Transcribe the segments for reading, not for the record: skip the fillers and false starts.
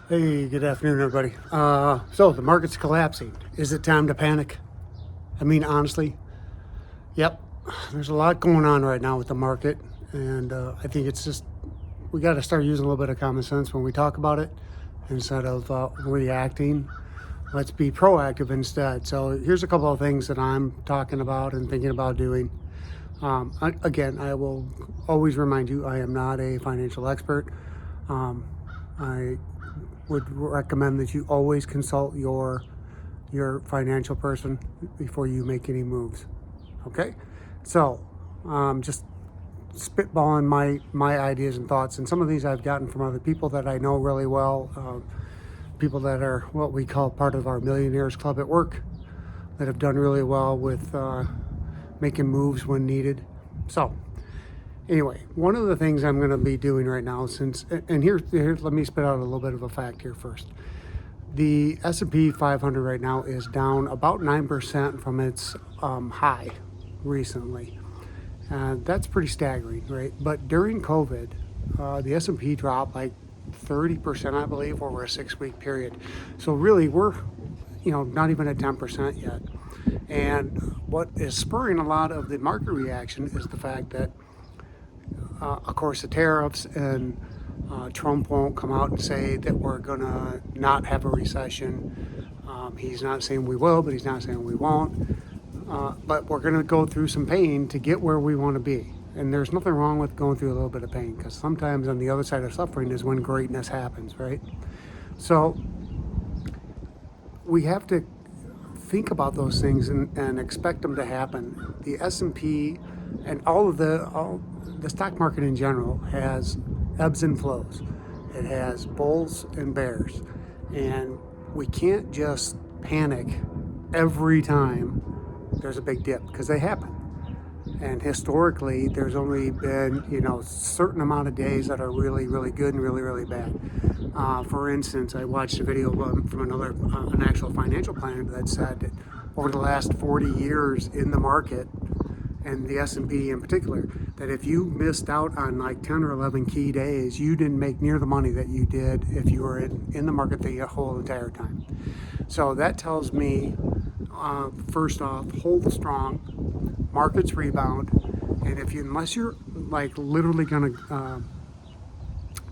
Hey, good afternoon, everybody. So the market's collapsing. Is it time to panic? I mean, honestly, yep. There's a lot going on right now with the market, and I think it's just we got to start using a little bit of common sense when we talk about it instead of reacting. Let's be proactive instead. So here's a couple of things that I'm talking about and thinking about doing. Again, I will always remind you I am not a financial expert. I would recommend that you always consult your financial person before you make any moves. Okay, so just spitballing my ideas and thoughts, and some of these I've gotten from other people that I know really well, people that are what we call part of our millionaires club at work, that have done really well with making moves when needed. So anyway, one of the things I'm going to be doing right now, and here, let me spit out a little bit of a fact here first. The S&P 500 right now is down about 9% from its high recently. That's pretty staggering, right? But during COVID, the S&P dropped like 30%, I believe, over a 6-week period. So really, we're not even at 10% yet. And what is spurring a lot of the market reaction is the fact that of course, the tariffs and Trump won't come out and say that we're going to not have a recession. He's not saying we will, but he's not saying we won't. But we're going to go through some pain to get where we want to be. And there's nothing wrong with going through a little bit of pain, because sometimes on the other side of suffering is when greatness happens, right? So we have to think about those things and expect them to happen. The S&P and all the stock market in general has ebbs and flows. It has bulls and bears, and we can't just panic every time there's a big dip, because they happen. And historically, there's only been a certain amount of days that are really, really good and really, really bad. For instance, I watched a video from an actual financial planner that said that over the last 40 years in the market, and the S&P in particular, that if you missed out on like 10 or 11 key days, you didn't make near the money that you did if you were in the market the whole entire time. So that tells me, first off, hold strong, markets rebound, and unless you're like literally going to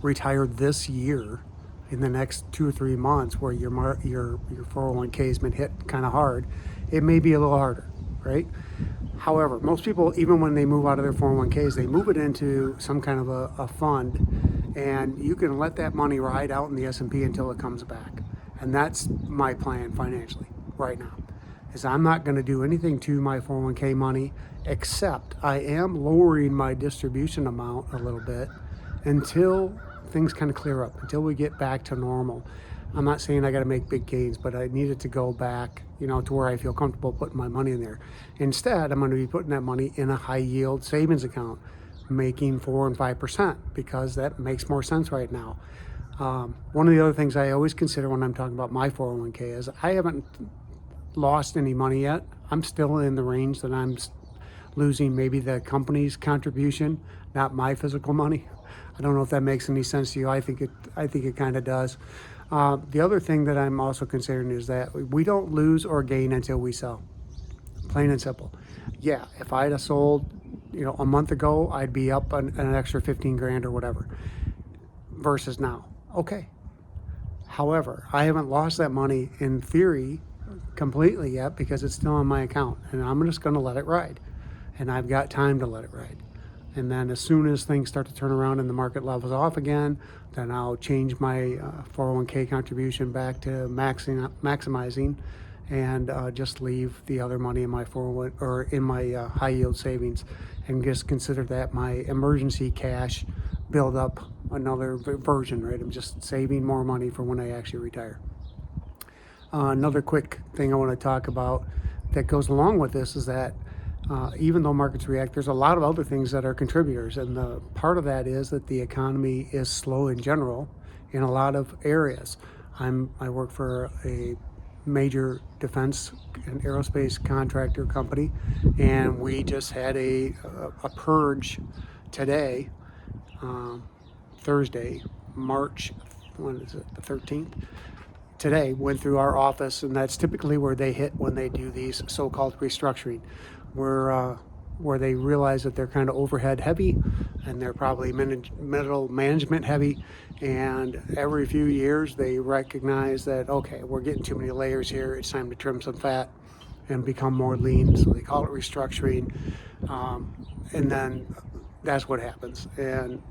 retire this year, in the next 2 or 3 months, where your 401k has been hit kind of hard, it may be a little harder, right? However, most people, even when they move out of their 401ks, they move it into some kind of a fund, and you can let that money ride out in the S&P until it comes back. And that's my plan financially right now, is I'm not going to do anything to my 401k money, except I am lowering my distribution amount a little bit until things kind of clear up, until we get back to normal. I'm not saying I got to make big gains, but I need it to go back, to where I feel comfortable putting my money in there. Instead, I'm going to be putting that money in a high yield savings account, making 4 and 5%, because that makes more sense right now. One of the other things I always consider when I'm talking about my 401k is I haven't lost any money yet. I'm still in the range that I'm losing maybe the company's contribution, not my physical money. I don't know if that makes any sense to you. I think it kind of does. The other thing that I'm also considering is that we don't lose or gain until we sell. Plain and simple. Yeah, if I'd have sold, a month ago, I'd be up an extra 15 grand or whatever, versus now. Okay. However, I haven't lost that money in theory completely yet, because it's still on my account, and I'm just going to let it ride. And I've got time to let it ride. And then as soon as things start to turn around and the market levels off again, then I'll change my 401k contribution back to maximizing, and just leave the other money in my 401 or in my high yield savings, and just consider that my emergency cash build up another version, right? I'm just saving more money for when I actually retire. Another quick thing I want to talk about that goes along with this is that even though markets react, there's a lot of other things that are contributors. And the part of that is that the economy is slow in general in a lot of areas. I work for a major defense and aerospace contractor company, and we just had a purge today, Thursday, March when is it, the 13th? Today went through our office, and that's typically where they hit when they do these so-called restructuring, where they realize that they're kind of overhead heavy and they're probably middle management heavy, and every few years they recognize that, okay, we're getting too many layers here, it's time to trim some fat and become more lean. So they call it restructuring, and then that's what happens. And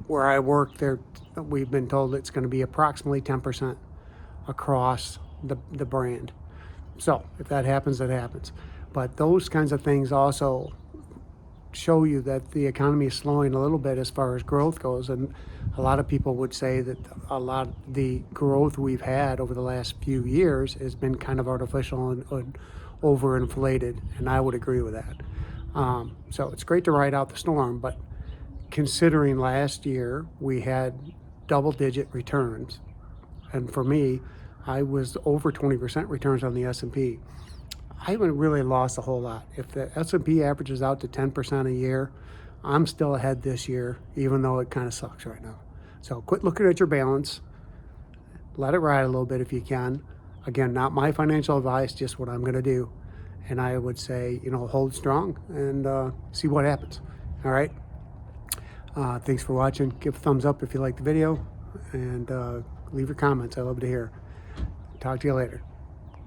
where I work there, we've been told it's going to be approximately 10% across the brand. So if that happens, that happens. But those kinds of things also show you that the economy is slowing a little bit as far as growth goes. And a lot of people would say that a lot of the growth we've had over the last few years has been kind of artificial and overinflated. And I would agree with that. So it's great to ride out the storm, but considering last year we had double-digit returns, and for me, I was over 20% returns on the S&P. I haven't really lost a whole lot. If the S&P averages out to 10% a year, I'm still ahead this year, even though it kind of sucks right now. So quit looking at your balance. Let it ride a little bit if you can. Again, not my financial advice, just what I'm going to do. And I would say, hold strong and see what happens. All right. Thanks for watching. Give a thumbs up if you like the video, and leave your comments. I love to hear. Talk to you later.